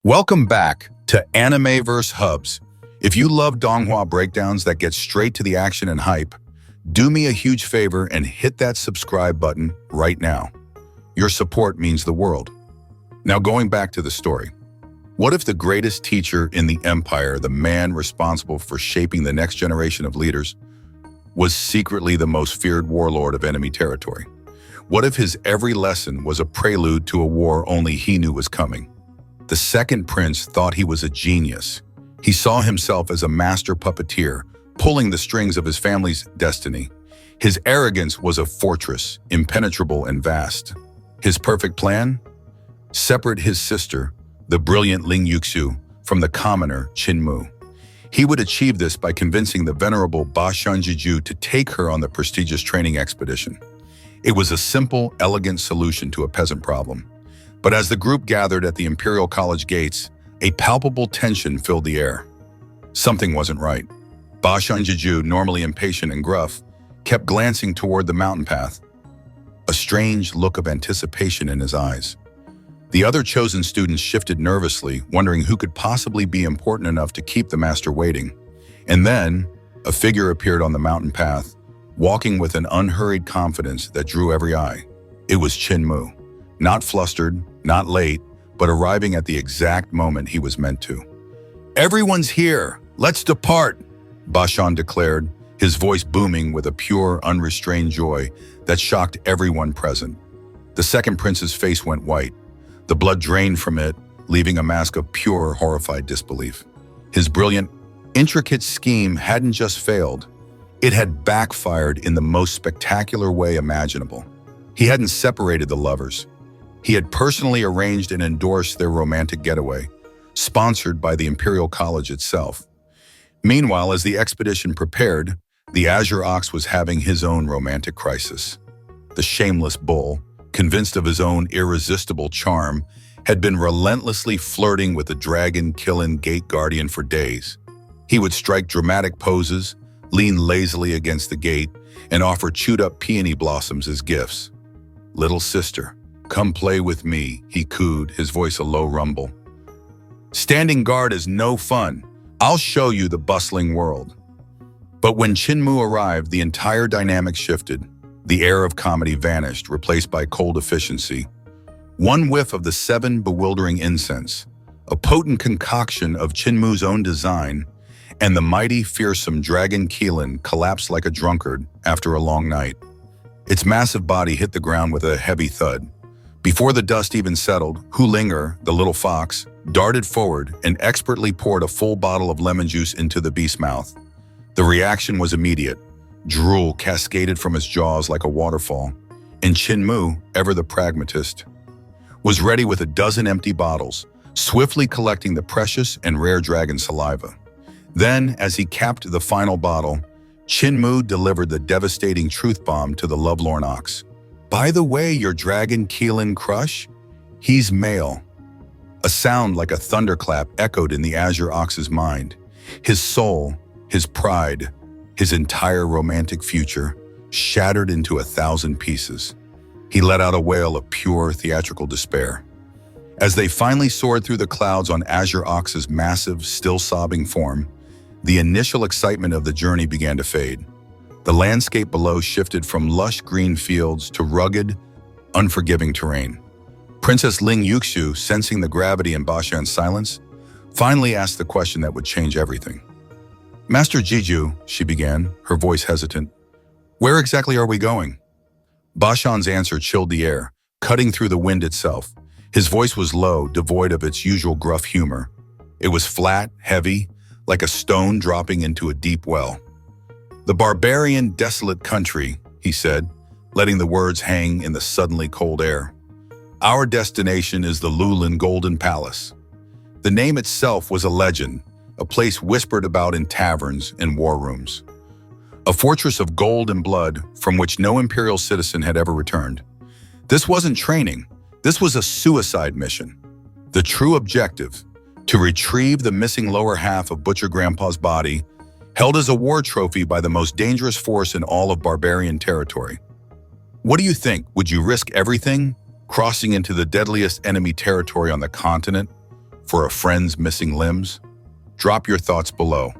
Welcome back to Anime vs. Hubs. If you love Donghua breakdowns that get straight to the action and hype, do me a huge favor and hit that subscribe button right now. Your support means the world. Now going back to the story. What if the greatest teacher in the empire, the man responsible for shaping the next generation of leaders, was secretly the most feared warlord of enemy territory? What if his every lesson was a prelude to a war only he knew was coming? The second prince thought he was a genius. He saw himself as a master puppeteer, pulling the strings of his family's destiny. His arrogance was a fortress, impenetrable and vast. His perfect plan? Separate his sister, the brilliant Ling Yuxiu, from the commoner Qin Mu. He would achieve this by convincing the venerable Ba Shan Jijiu to take her on the prestigious training expedition. It was a simple, elegant solution to a peasant problem. But as the group gathered at the Imperial College gates, a palpable tension filled the air. Something wasn't right. Ba Shan Jijiu, normally impatient and gruff, kept glancing toward the mountain path, a strange look of anticipation in his eyes. The other chosen students shifted nervously, wondering who could possibly be important enough to keep the master waiting. And then, a figure appeared on the mountain path, walking with an unhurried confidence that drew every eye. It was Qin Mu. Not flustered, not late, but arriving at the exact moment he was meant to. "Everyone's here! Let's depart!" Ba Shan declared, his voice booming with a pure, unrestrained joy that shocked everyone present. The second prince's face went white. The blood drained from it, leaving a mask of pure, horrified disbelief. His brilliant, intricate scheme hadn't just failed. It had backfired in the most spectacular way imaginable. He hadn't separated the lovers. He had personally arranged and endorsed their romantic getaway, sponsored by the Imperial College itself. Meanwhile, as the expedition prepared, the Azure Ox was having his own romantic crisis. The shameless bull, convinced of his own irresistible charm, had been relentlessly flirting with the Dragon Qilin gate guardian for days. He would strike dramatic poses, lean lazily against the gate, and offer chewed-up peony blossoms as gifts. "Little sister, come play with me," he cooed, his voice a low rumble. "Standing guard is no fun. I'll show you the bustling world." But when Qin Mu arrived, the entire dynamic shifted. The air of comedy vanished, replaced by cold efficiency. One whiff of the 7 bewildering incense, a potent concoction of Qin Mu's own design, and the mighty, fearsome Dragon Qilin collapsed like a drunkard after a long night. Its massive body hit the ground with a heavy thud. Before the dust even settled, Ling, the little fox, darted forward and expertly poured a full bottle of lemon juice into the beast's mouth. The reaction was immediate. Drool cascaded from his jaws like a waterfall, and Qin Mu, ever the pragmatist, was ready with a dozen empty bottles, swiftly collecting the precious and rare dragon saliva. Then, as he capped the final bottle, Qin Mu delivered the devastating truth bomb to the lovelorn ox. "By the way, your Dragon Qilin crush? He's male." A sound like a thunderclap echoed in the Azure Ox's mind. His soul, his pride, his entire romantic future shattered into 1,000 pieces. He let out a wail of pure theatrical despair. As they finally soared through the clouds on Azure Ox's massive, still-sobbing form, the initial excitement of the journey began to fade. The landscape below shifted from lush green fields to rugged, unforgiving terrain. Princess Ling Yuxiu, sensing the gravity in Ba Shan's silence, finally asked the question that would change everything. "Master Jijiu," she began, her voice hesitant, "where exactly are we going?" Ba Shan's answer chilled the air, cutting through the wind itself. His voice was low, devoid of its usual gruff humor. It was flat, heavy, like a stone dropping into a deep well. "The Barbarian Desolate Country," he said, letting the words hang in the suddenly cold air. "Our destination is the Loulan Golden Palace." The name itself was a legend, a place whispered about in taverns and war rooms. A fortress of gold and blood from which no imperial citizen had ever returned. This wasn't training, this was a suicide mission. The true objective, to retrieve the missing lower half of Butcher Grandpa's body, held as a war trophy by the most dangerous force in all of barbarian territory. What do you think? Would you risk everything, crossing into the deadliest enemy territory on the continent, for a friend's missing limbs? Drop your thoughts below.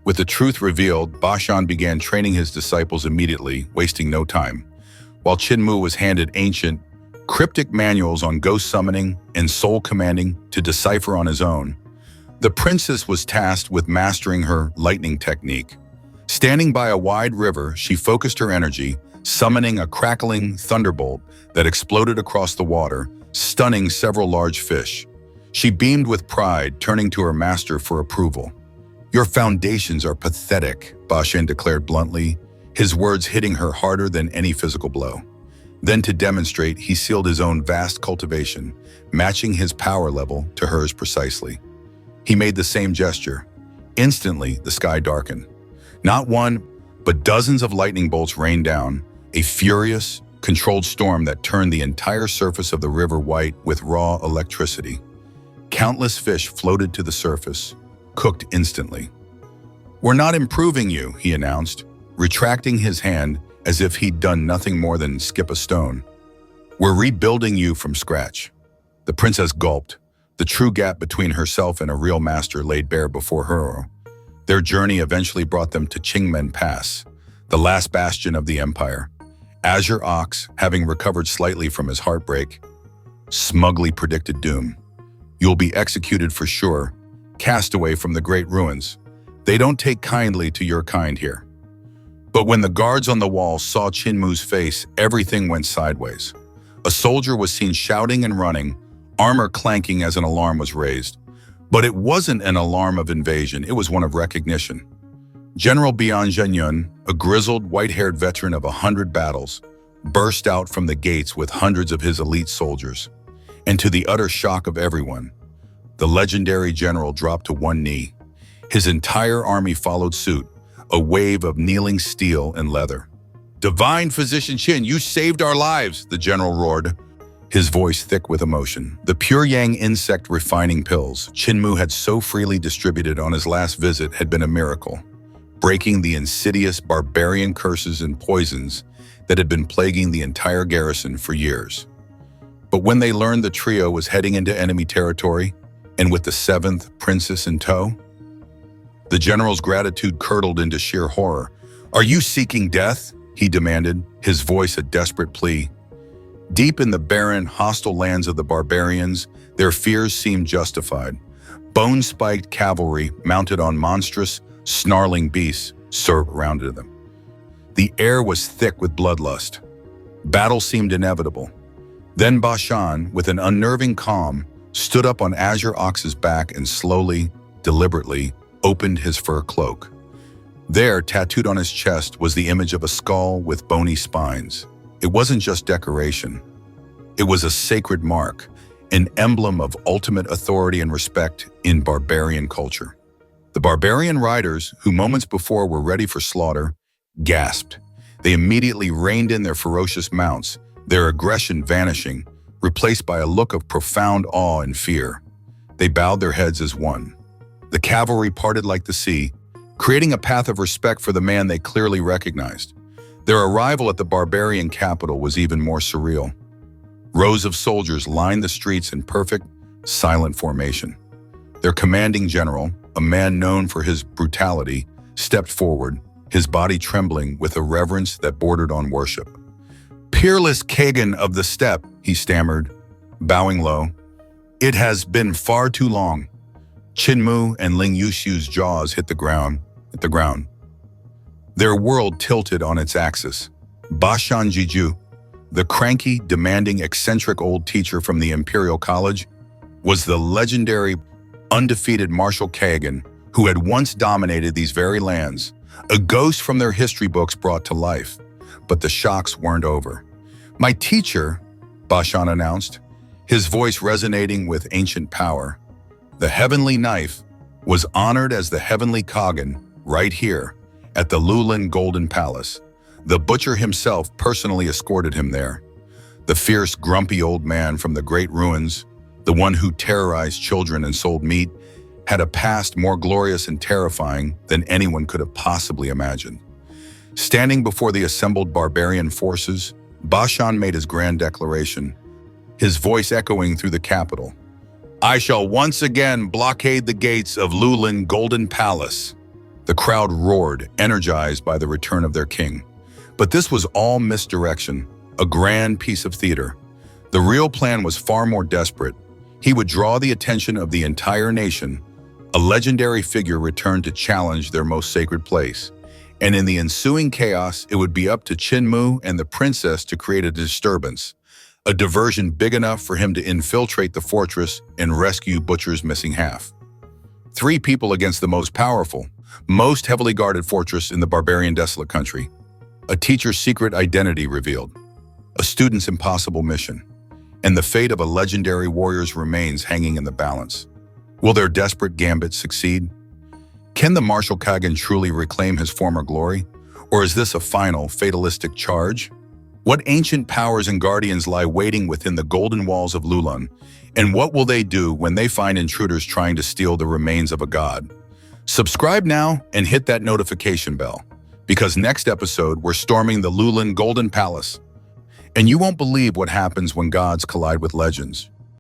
With the truth revealed, Ba Shan began training his disciples immediately, wasting no time. While Qin Mu was handed ancient, cryptic manuals on ghost summoning and soul commanding to decipher on his own, the princess was tasked with mastering her lightning technique. Standing by a wide river, she focused her energy, summoning a crackling thunderbolt that exploded across the water, stunning several large fish. She beamed with pride, turning to her master for approval. "Your foundations are pathetic," Ba Shan declared bluntly, his words hitting her harder than any physical blow. Then to demonstrate, he sealed his own vast cultivation, matching his power level to hers precisely. He made the same gesture. Instantly, the sky darkened. Not one, but dozens of lightning bolts rained down, a furious, controlled storm that turned the entire surface of the river white with raw electricity. Countless fish floated to the surface, cooked instantly. "We're not improving you," he announced, retracting his hand as if he'd done nothing more than skip a stone. "We're rebuilding you from scratch." The princess gulped. The true gap between herself and a real master laid bare before her. Their journey eventually brought them to Qingmen Pass, the last bastion of the empire. Azure Ox, having recovered slightly from his heartbreak, smugly predicted doom. "You'll be executed for sure, cast away from the great ruins. They don't take kindly to your kind here." But when the guards on the wall saw Qin Mu's face, everything went sideways. A soldier was seen shouting and running, armor clanking as an alarm was raised. But it wasn't an alarm of invasion, it was one of recognition. General Ba Shan Jijiu, a grizzled, white-haired veteran of 100 battles, burst out from the gates with hundreds of his elite soldiers. And to the utter shock of everyone, the legendary general dropped to one knee. His entire army followed suit, a wave of kneeling steel and leather. "Divine Physician Qin, you saved our lives," the general roared, his voice thick with emotion. The pure yang insect refining pills Qin Mu had so freely distributed on his last visit had been a miracle, breaking the insidious barbarian curses and poisons that had been plaguing the entire garrison for years. But when they learned the trio was heading into enemy territory, and with the 7th princess in tow, the general's gratitude curdled into sheer horror. "Are you seeking death?" he demanded, his voice a desperate plea. Deep in the barren, hostile lands of the barbarians, their fears seemed justified. Bone-spiked cavalry mounted on monstrous, snarling beasts surrounded them. The air was thick with bloodlust. Battle seemed inevitable. Then Ba Shan, with an unnerving calm, stood up on Azure Ox's back and slowly, deliberately, opened his fur cloak. There, tattooed on his chest, was the image of a skull with bony spines. It wasn't just decoration. It was a sacred mark, an emblem of ultimate authority and respect in barbarian culture. The barbarian riders, who moments before were ready for slaughter, gasped. They immediately reined in their ferocious mounts, their aggression vanishing, replaced by a look of profound awe and fear. They bowed their heads as one. The cavalry parted like the sea, creating a path of respect for the man they clearly recognized. Their arrival at the barbarian capital was even more surreal. Rows of soldiers lined the streets in perfect, silent formation. Their commanding general, a man known for his brutality, stepped forward, his body trembling with a reverence that bordered on worship. "Perilous Khagan of the steppe," he stammered, bowing low. "It has been far too long." Qin Mu and Ling Yuxiu's jaws hit the ground. Their world tilted on its axis. Ba Shan Jijiu, the cranky, demanding, eccentric old teacher from the Imperial College, was the legendary, undefeated Martial Khagan who had once dominated these very lands, a ghost from their history books brought to life. But the shocks weren't over. "My teacher," Ba Shan announced, his voice resonating with ancient power. "The heavenly knife was honored as the heavenly Khagan right here at the Loulan Golden Palace. The butcher himself personally escorted him there. The fierce, grumpy old man from the great ruins, the one who terrorized children and sold meat, had a past more glorious and terrifying than anyone could have possibly imagined." Standing before the assembled barbarian forces, Ba Shan made his grand declaration, his voice echoing through the capital. I shall once again blockade the gates of Loulan Golden Palace. The crowd roared, energized by the return of their king. But this was all misdirection, a grand piece of theater. The real plan was far more desperate. He would draw the attention of the entire nation. A legendary figure returned to challenge their most sacred place. And in the ensuing chaos, it would be up to Qin Mu and the princess to create a disturbance, a diversion big enough for him to infiltrate the fortress and rescue Butcher's missing half. 3 people against the most powerful, most heavily guarded fortress in the Barbarian Desolate Country. A teacher's secret identity revealed, a student's impossible mission, and the fate of a legendary warrior's remains hanging in the balance. Will their desperate gambit succeed? Can the Martial Khagan truly reclaim his former glory? Or is this a final, fatalistic charge? What ancient powers and guardians lie waiting within the golden walls of Loulan? And what will they do when they find intruders trying to steal the remains of a god? Subscribe now and hit that notification bell, because next episode we're storming the Loulan Golden Palace. And you won't believe what happens when gods collide with legends.